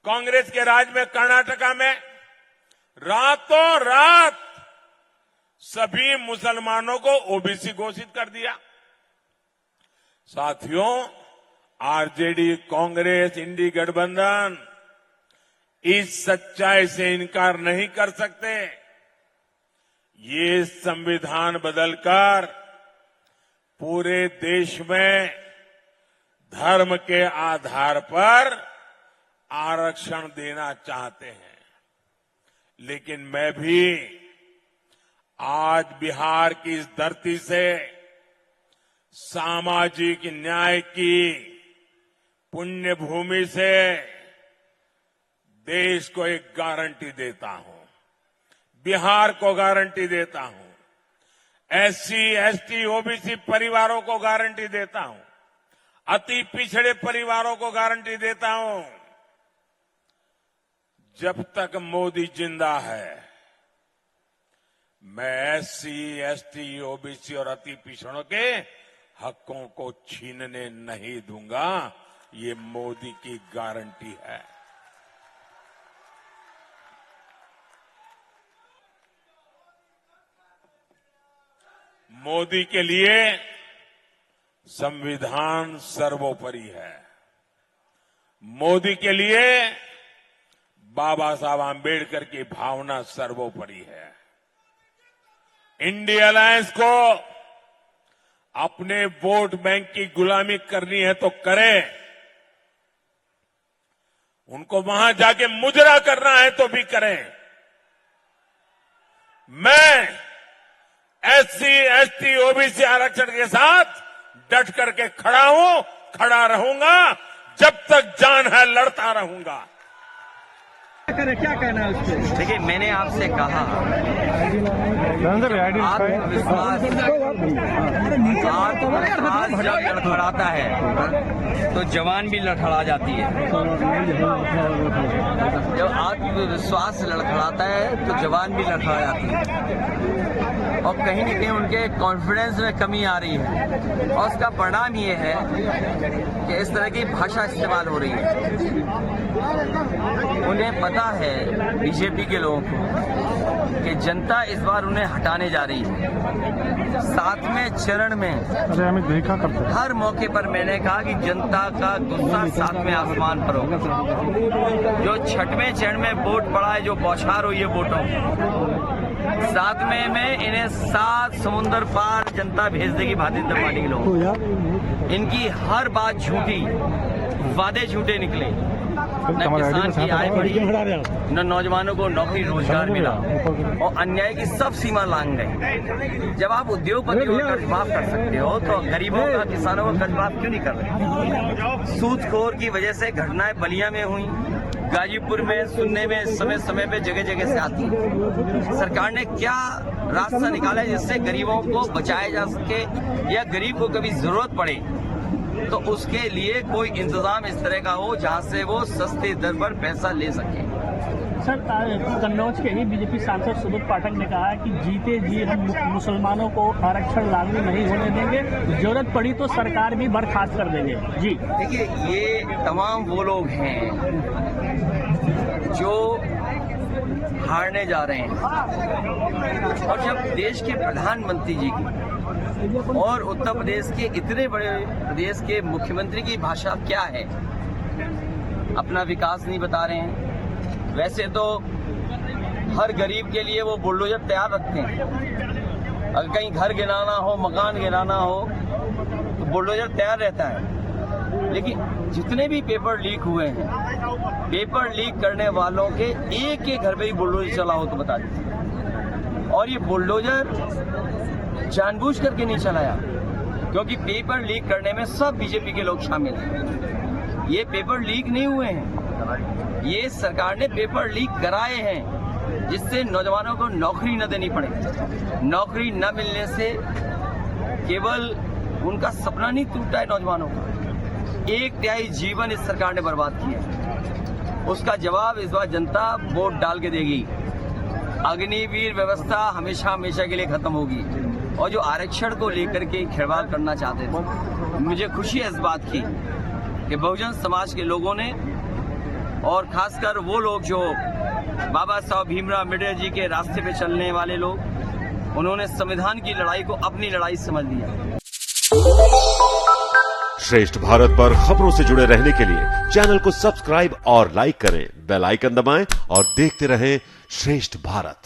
कांग्रेस के राज में कर्नाटका में रातों रात सभी मुसलमानों को ओबीसी घोषित कर दिया। साथियों, आरजेडी, कांग्रेस, इंडी गठबंधन इस सच्चाई से इनकार नहीं कर सकते। ये संविधान बदलकर पूरे देश में धर्म के आधार पर आरक्षण देना चाहते हैं। लेकिन मैं भी आज बिहार की इस धरती से सामाजिक न्याय की पुण्य भूमि से देश को एक गारंटी देता हूं, बिहार को गारंटी देता हूं, एससी, एसटी, ओबीसी परिवारों को गारंटी देता हूं, अति पिछड़े परिवारों को गारंटी देता हूं, जब तक मोदी जिंदा है मैं एससी, एसटी, ओबीसी और अति पिछड़ों के हकों को छीनने नहीं दूंगा। ये मोदी की गारंटी है। मोदी के लिए संविधान सर्वोपरि है। मोदी के लिए बाबा साहब आंबेडकर की भावना सर्वोपरि है। इंडिया अलायंस को अपने वोट बैंक की गुलामी करनी है तो करें, उनको वहां जाके मुजरा करना है तो भी करें। मैं एससी, एसटी, ओबीसी आरक्षण के साथ डट करके खड़ा हूं, खड़ा रहूंगा, जब तक जान है लड़ता रहूंगा। क्या कहना है उसके? देखिए, मैंने आपसे कहा आत्मविश्वास जब लड़खड़ाता है तो जवान भी लड़खड़ा जाती है। जब आत्मविश्वास लड़खड़ाता है तो जवान भी लड़खड़ा जाती है और कहीं न कहीं उनके कॉन्फिडेंस में कमी आ रही है और उसका परिणाम ये है कि इस तरह की भाषा इस्तेमाल हो रही है। उन्हें पता है, बीजेपी के लोगों को, कि जनता इस बार उन्हें हटाने जा रही है। 7वें चरण में हर मौके पर मैंने कहा कि जनता का गुस्सा 7वें आसमान पर होगा। जो 6वें चरण में वोट पड़ा है, जो बौछार हुई है वोटों, 7वें में इन्हें 7 समुंदर पार जनता भेज देगी भारतीय जनता पार्टी के लोग। इनकी हर बात झूठी, वादे झूठे निकले, न किसान की आय बढ़ी, न नौजवानों को नौकरी रोजगार मिला और अन्याय की सब सीमा लांघ गई। जब आप उद्योगपतियों का कर्ज माफ कर सकते हो तो गरीबों का, किसानों का कर्ज माफ क्यों नहीं कर रहे? सूदखोर की वजह से घटनाएं बलिया में हुई, गाजीपुर में सुनने में समय समय पे जगह जगह से आती है। सरकार ने क्या रास्ता निकाला है जिससे गरीबों को बचाया जा सके या गरीब को कभी जरूरत पड़े तो उसके लिए कोई इंतजाम इस तरह का हो जहां से वो सस्ते दर पर पैसा ले सके। सर, कन्नौज के ही बीजेपी सांसद सुबोध पाठक ने कहा है कि जीते जी हम मुसलमानों को आरक्षण लागू नहीं होने देंगे, जरूरत पड़ी तो सरकार भी बर्खास्त कर देंगे। जी देखिए, ये तमाम वो लोग हैं जो हारने जा रहे हैं और जब देश के प्रधानमंत्री जी की और उत्तर प्रदेश के इतने बड़े प्रदेश के मुख्यमंत्री की भाषा क्या है, अपना विकास नहीं बता रहे हैं। वैसे तो हर गरीब के लिए वो बुलडोजर तैयार रखते हैं। अगर कहीं घर गिराना हो, मकान गिराना हो तो बुलडोजर तैयार रहता है। लेकिन जितने भी पेपर लीक हुए हैं, पेपर लीक करने वालों के एक एक घर पे ही बुलडोजर चला हो तो बता दीजिए। और ये बुलडोजर जानबूझ करके नहीं चलाया, क्योंकि पेपर लीक करने में सब बीजेपी के लोग शामिल हैं। ये पेपर लीक नहीं हुए हैं, ये सरकार ने पेपर लीक कराए हैं जिससे नौजवानों को नौकरी न देनी पड़े। नौकरी न मिलने से केवल उनका सपना नहीं टूटा है नौजवानों का, 1/3 जीवन इस सरकार ने बर्बाद किया। उसका जवाब इस बार जनता वोट डाल के देगी। अग्निवीर व्यवस्था हमेशा हमेशा के लिए खत्म होगी। और जो आरक्षण को लेकर के खिलवाड़ करना चाहते थे, मुझे खुशी है इस बात की कि बहुजन समाज के लोगों ने और खासकर वो लोग जो बाबा साहब भीमराव अम्बेडकर जी के रास्ते पे चलने वाले लोग, उन्होंने संविधान की लड़ाई को अपनी लड़ाई समझ लिया। श्रेष्ठ भारत पर खबरों से जुड़े रहने के लिए चैनल को सब्सक्राइब और लाइक करें, बेल आइकन दबाएं और देखते रहें श्रेष्ठ भारत।